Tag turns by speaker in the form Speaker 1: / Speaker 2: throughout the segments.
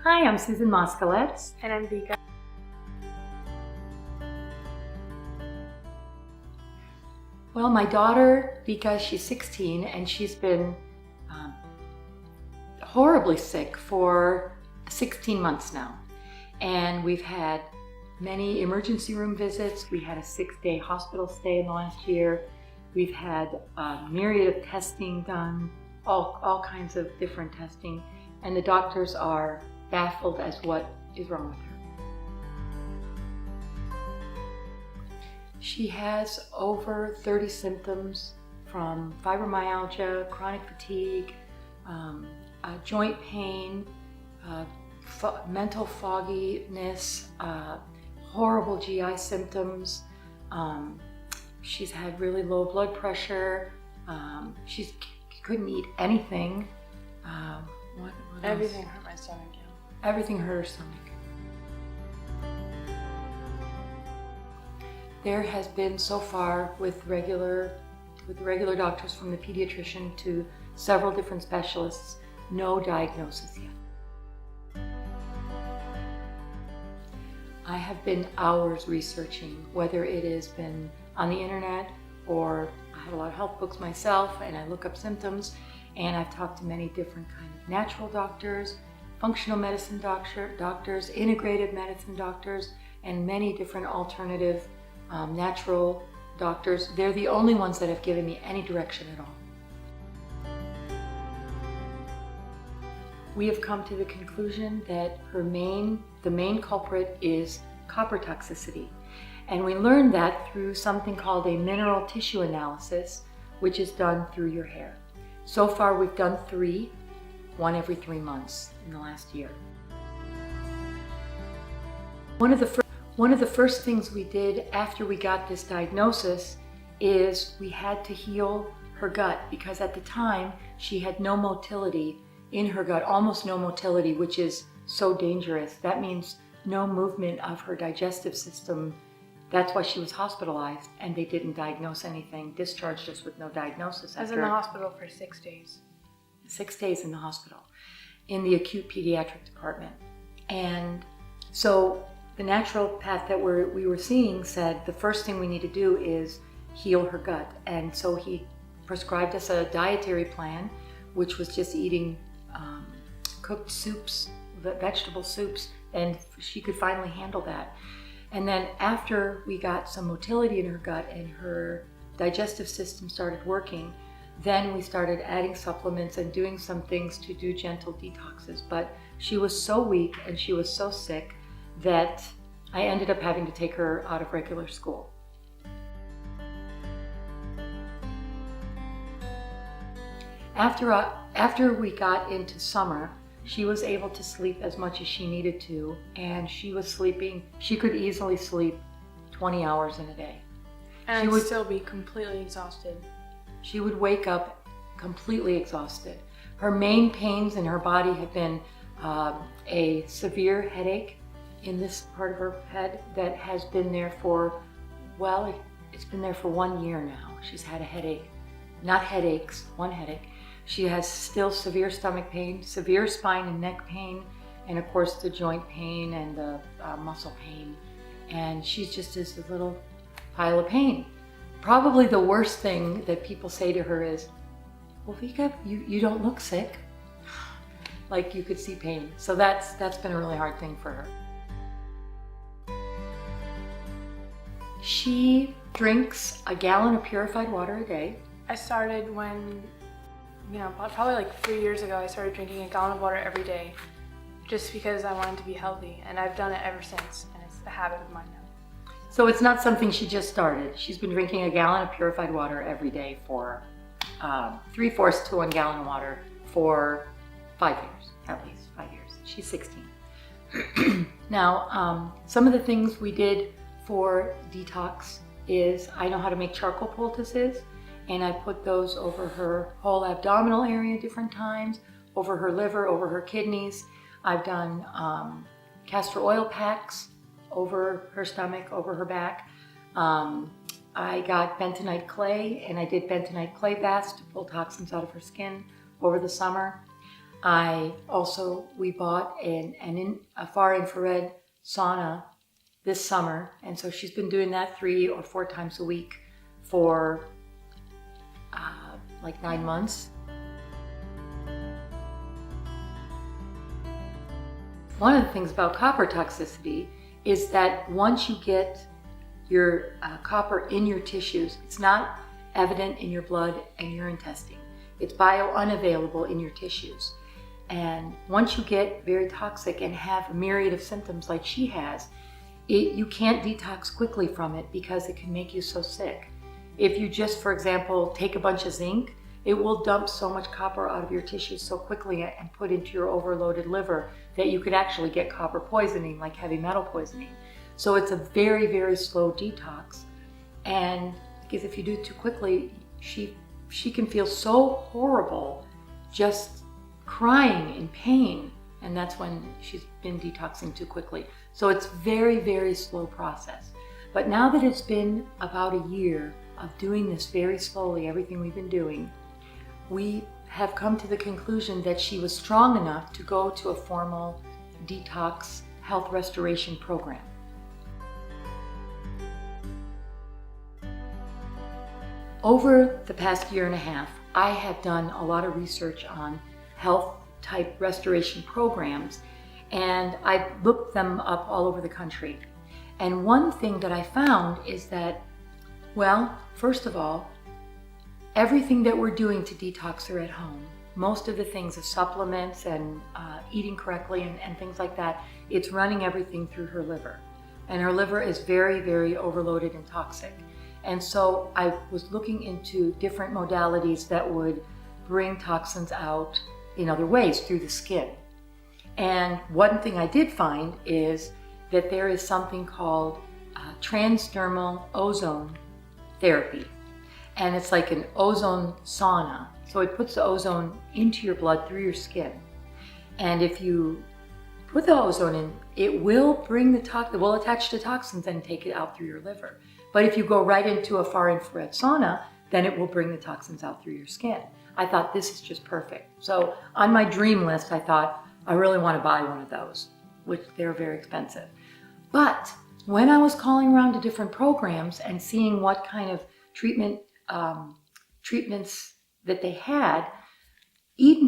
Speaker 1: Hi, I'm Susan Moscaletz.
Speaker 2: And I'm Vica.
Speaker 1: Well, my daughter, Vica, she's 16 and she's been horribly sick for 16 months now. And we've had many emergency room visits. We had a 6-day hospital stay in the last year. We've had a myriad of testing done, all kinds of different testing. And the doctors are baffled as what is wrong with her. She has over 30 symptoms from fibromyalgia, chronic fatigue, joint pain, mental fogginess, horrible GI symptoms. She's had really low blood pressure. She couldn't eat anything. What
Speaker 2: Everything hurt my stomach. Yeah.
Speaker 1: Everything hurt her stomach. There has been so far with regular doctors from the pediatrician to several different specialists, no diagnosis yet. I have been hours researching, whether it has been on the internet or I have a lot of health books myself and I look up symptoms, and I've talked to many different kind of natural doctors, functional medicine doctors, integrative medicine doctors, and many different alternative natural doctors. They're the only ones that have given me any direction at all. We have come to the conclusion that the main culprit is copper toxicity. And we learned that through something called a mineral tissue analysis, which is done through your hair. So far we've done 3, one every 3 months in the last year. One of the first things we did after we got this diagnosis is we had to heal her gut, because at the time she had no motility in her gut, almost no motility, which is so dangerous. That means no movement of her digestive system. That's why she was hospitalized, and they didn't diagnose anything, discharged us with no diagnosis.
Speaker 2: I was in the hospital for 6 days.
Speaker 1: 6 days in the hospital, in the acute pediatric department. And so the naturopath that we were seeing said the first thing we need to do is heal her gut. And so he prescribed us a dietary plan, which was just eating cooked soups, vegetable soups, and she could finally handle that. And then after we got some motility in her gut and her digestive system started working, then we started adding supplements and doing some things to do gentle detoxes. But she was so weak and she was so sick that I ended up having to take her out of regular school. After we got into summer, she was able to sleep as much as she needed to, and she could easily sleep 20 hours in a day.
Speaker 2: And I'd still be completely exhausted.
Speaker 1: She would wake up completely exhausted. Her main pains in her body have been a severe headache in this part of her head that has been there for, well, it's been there for 1 year now. She's had a headache, not headaches, one headache. She has still severe stomach pain, severe spine and neck pain, and of course the joint pain and the muscle pain. And she's just this little pile of pain. Probably the worst thing that people say to her is, well, Vica, you don't look sick. Like you could see pain. So that's been a really hard thing for her. She drinks a gallon of purified water a day.
Speaker 2: I started when, probably like 3 years ago, I started drinking a gallon of water every day just because I wanted to be healthy. And I've done it ever since, and it's a habit of mine now.
Speaker 1: So it's not something she just started. She's been drinking a gallon of purified water every day for 3/4 to 1 gallon of water for 5 years, at least 5 years. She's 16. Now, some of the things we did for detox is I know how to make charcoal poultices, and I put those over her whole abdominal area different times, over her liver, over her kidneys. I've done castor oil packs over her stomach, over her back. I got bentonite clay, and I did bentonite clay baths to pull toxins out of her skin over the summer. We bought a far infrared sauna this summer, and so she's been doing that 3 or 4 times a week for like 9 months. One of the things about copper toxicity is that once you get your copper in your tissues, it's not evident in your blood and urine testing. It's bio-unavailable in your tissues. And once you get very toxic and have a myriad of symptoms like she has, you can't detox quickly from it because it can make you so sick. If you just, for example, take a bunch of zinc, it will dump so much copper out of your tissues so quickly and put into your overloaded liver that you could actually get copper poisoning, like heavy metal poisoning. So it's a very, very slow detox. And because if you do it too quickly, she can feel so horrible, just crying in pain. And that's when she's been detoxing too quickly. So it's very, very slow process. But now that it's been about a year of doing this very slowly, everything we've been doing, we have come to the conclusion that she was strong enough to go to a formal detox health restoration program. Over the past year and a half, I have done a lot of research on health type restoration programs, and I've looked them up all over the country. And one thing that I found is that, well, first of all, everything that we're doing to detox her at home, most of the things, the supplements and eating correctly and things like that, it's running everything through her liver. And her liver is very, very overloaded and toxic. And so I was looking into different modalities that would bring toxins out in other ways through the skin. And one thing I did find is that there is something called transdermal ozone therapy. And it's like an ozone sauna. So it puts the ozone into your blood through your skin. And if you put the ozone in, it will bring it will attach to toxins and take it out through your liver. But if you go right into a far infrared sauna, then it will bring the toxins out through your skin. I thought this is just perfect. So on my dream list, I thought I really want to buy one of those, which they're very expensive. But when I was calling around to different programs and seeing what kind of treatments that they had,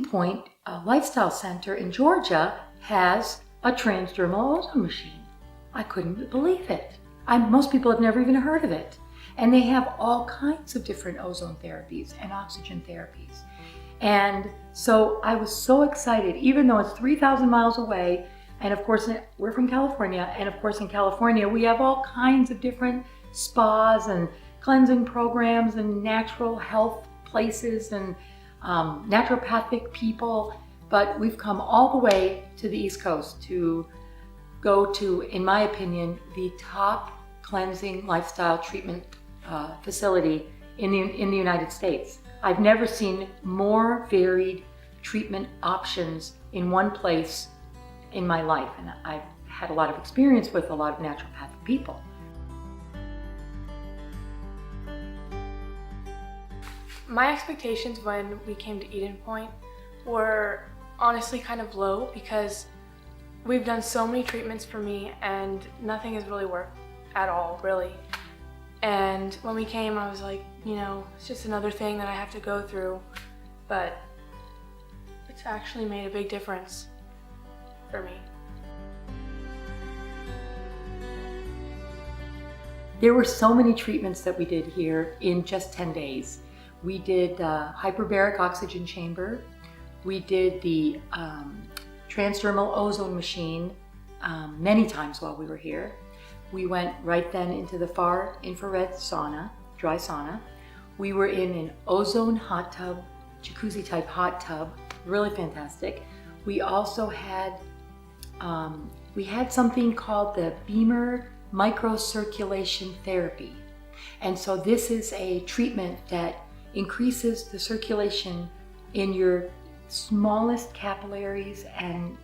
Speaker 1: Pointe, a lifestyle center in Georgia, has a transdermal ozone machine. I couldn't believe it. Most people have never even heard of it. And they have all kinds of different ozone therapies and oxygen therapies. And so I was so excited, even though it's 3,000 miles away. And of course, we're from California. And of course, in California, we have all kinds of different spas and cleansing programs and natural health places and naturopathic people. But we've come all the way to the East Coast to go to, in my opinion, the top cleansing lifestyle treatment facility in the United States. I've never seen more varied treatment options in one place in my life, and I've had a lot of experience with a lot of naturopathic people.
Speaker 2: My expectations when we came to Pointe were honestly kind of low because we've done so many treatments for me and nothing has really worked at all, really. And when we came, I was like, it's just another thing that I have to go through. But it's actually made a big difference for me.
Speaker 1: There were so many treatments that we did here in just 10 days. We did hyperbaric oxygen chamber. We did the transdermal ozone machine many times while we were here. We went right then into the far infrared sauna, dry sauna. We were in an ozone hot tub, jacuzzi type hot tub, really fantastic. We also had, something called the Beamer microcirculation therapy. And so this is a treatment that increases the circulation in your smallest capillaries and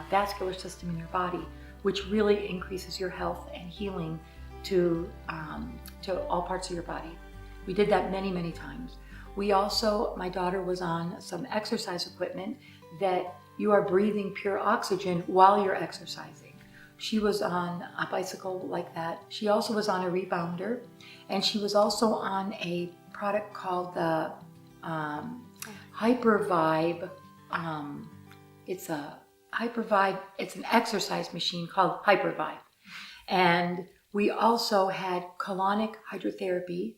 Speaker 1: vascular system in your body, which really increases your health and healing to all parts of your body. We did that many, many times. We also, my daughter was on some exercise equipment that you are breathing pure oxygen while you're exercising. She was on a bicycle like that. She also was on a rebounder, and she was also on a product called the Hypervibe. It's an exercise machine called Hypervibe. And we also had colonic hydrotherapy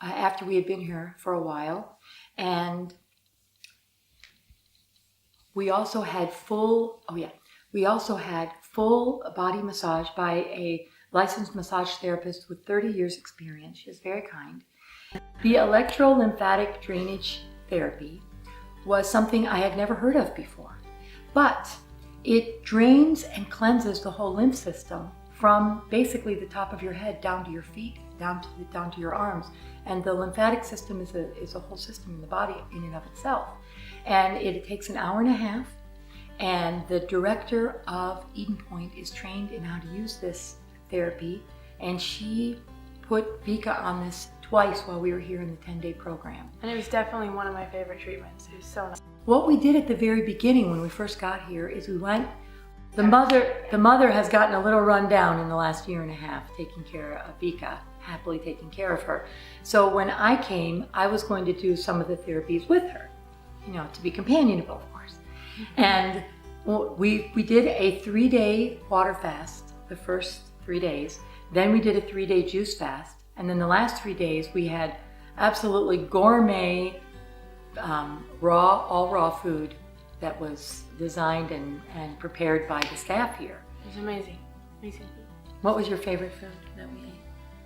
Speaker 1: after we had been here for a while. And we also had full body massage by a licensed massage therapist with 30 years experience. She was very kind. The electrolymphatic drainage therapy was something I had never heard of before, but it drains and cleanses the whole lymph system from basically the top of your head down to your feet, down to your arms. And the lymphatic system is a whole system in the body in and of itself. And it takes an hour and a half. And the director of Eden Pointe is trained in how to use this therapy. And she put Vica on this twice while we were here in the 10-day program.
Speaker 2: And it was definitely one of my favorite treatments. It was so nice.
Speaker 1: What we did at the very beginning when we first got here is we went, the mother has gotten a little run down in the last year and a half taking care of Vica, happily taking care of her. So when I came, I was going to do some of the therapies with her, to be companionable, of course. And we did a 3-day water fast, the first 3 days. Then we did a 3-day juice fast. And then the last 3 days we had absolutely gourmet, all raw food that was designed and prepared by the staff here.
Speaker 2: It was amazing, amazing food.
Speaker 1: What was your favorite food that we ate?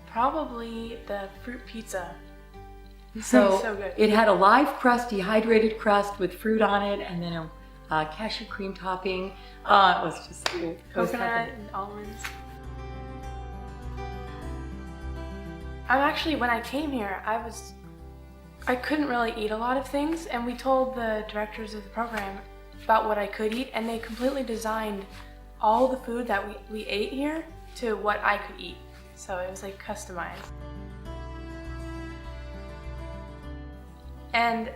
Speaker 2: Probably the fruit pizza.
Speaker 1: So,
Speaker 2: so good.
Speaker 1: It had a live crust, dehydrated crust with fruit on it, and then a cashew cream topping. It was just
Speaker 2: coconut and almonds. When I came here, I couldn't really eat a lot of things, and we told the directors of the program about what I could eat, and they completely designed all the food that we ate here to what I could eat. So it was like customized. And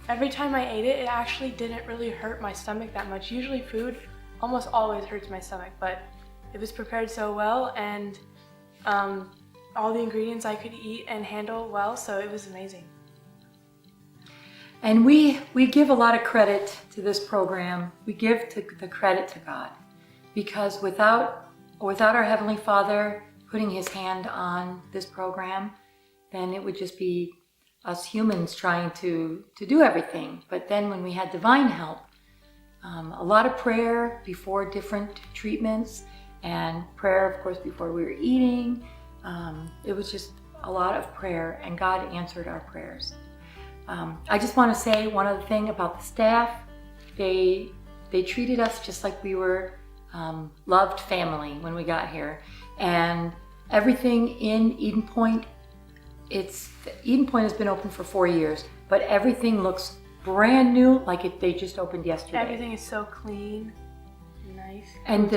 Speaker 2: every time I ate it, it actually didn't really hurt my stomach that much. Usually food almost always hurts my stomach, but it was prepared so well, and all the ingredients I could eat and handle well, so it was amazing.
Speaker 1: And we give a lot of credit to this program. We give the credit to God, because without our Heavenly Father putting His hand on this program, then it would just be us humans trying to do everything. But then when we had divine help, a lot of prayer before different treatments, and prayer, of course, before we were eating. It was just a lot of prayer, and God answered our prayers. I just want to say one other thing about the staff. They treated us just like we were loved family when we got here. And everything in Eden Pointe, Eden Pointe has been open for 4 years, but everything looks brand new, like they just opened yesterday.
Speaker 2: Everything is so clean and nice.
Speaker 1: And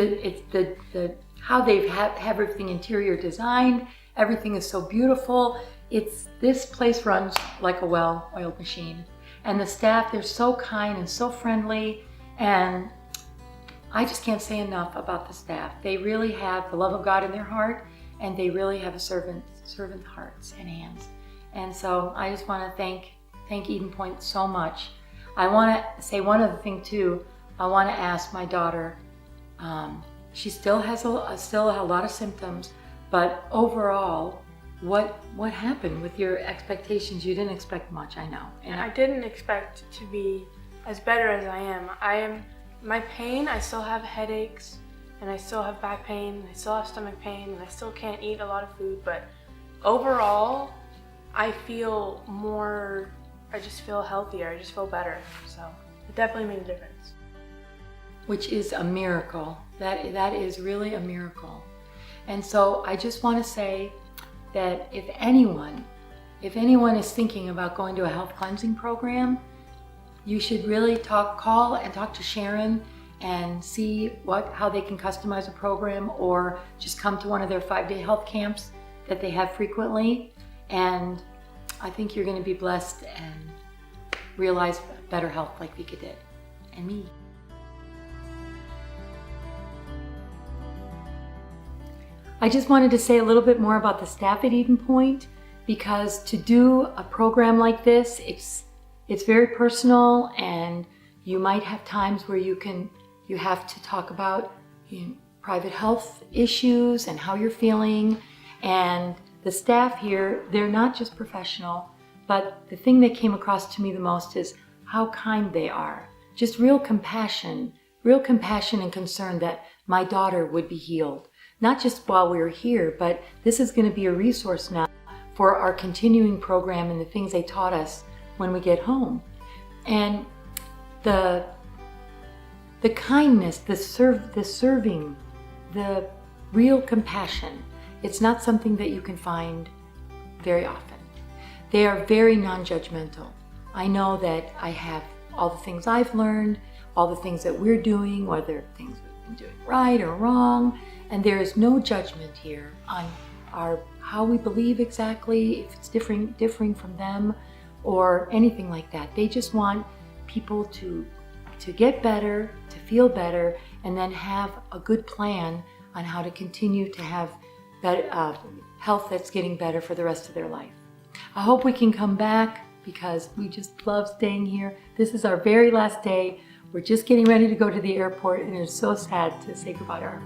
Speaker 1: how they've have everything interior designed, everything is so beautiful. This place runs like a well-oiled machine. And the staff, they're so kind and so friendly, and I just can't say enough about the staff. They really have the love of God in their heart, and they really have a servant hearts and hands. And so I just want to thank Eden Pointe so much. I want to say one other thing too. I want to ask my daughter. She still has a lot of symptoms, but overall, what happened with your expectations? You didn't expect much, I know.
Speaker 2: And I didn't expect to be as better as I am. My pain, I still have headaches, and I still have back pain, and I still have stomach pain, and I still can't eat a lot of food, but overall, I feel I just feel healthier, I just feel better, so it definitely made a difference.
Speaker 1: Which is a miracle. That is really a miracle. And so I just want to say that if anyone is thinking about going to a health cleansing program, you should really call and talk to Sharon and see how they can customize a program, or just come to one of their 5-day health camps that they have frequently. And I think you're going to be blessed and realize better health like Vica did. and me. I just wanted to say a little bit more about the staff at Eden Pointe, because to do a program like this, it's very personal, and you might have times where you have to talk about private health issues and how you're feeling. And the staff here, they're not just professional, but the thing that came across to me the most is how kind they are. Just real compassion and concern that my daughter would be healed. Not just while we were here, but this is going to be a resource now for our continuing program and the things they taught us when we get home. And the kindness, the serving, the real compassion, it's not something that you can find very often. They are very non-judgmental. I know that I have all the things I've learned, all the things that we're doing, whether things we've been doing right or wrong, and there is no judgment here on how we believe exactly, if it's differing from them or anything like that. They just want people to get better, to feel better, and then have a good plan on how to continue to have better, health that's getting better for the rest of their life. I hope we can come back because we just love staying here. This is our very last day. We're just getting ready to go to the airport, and it's so sad to say goodbye to our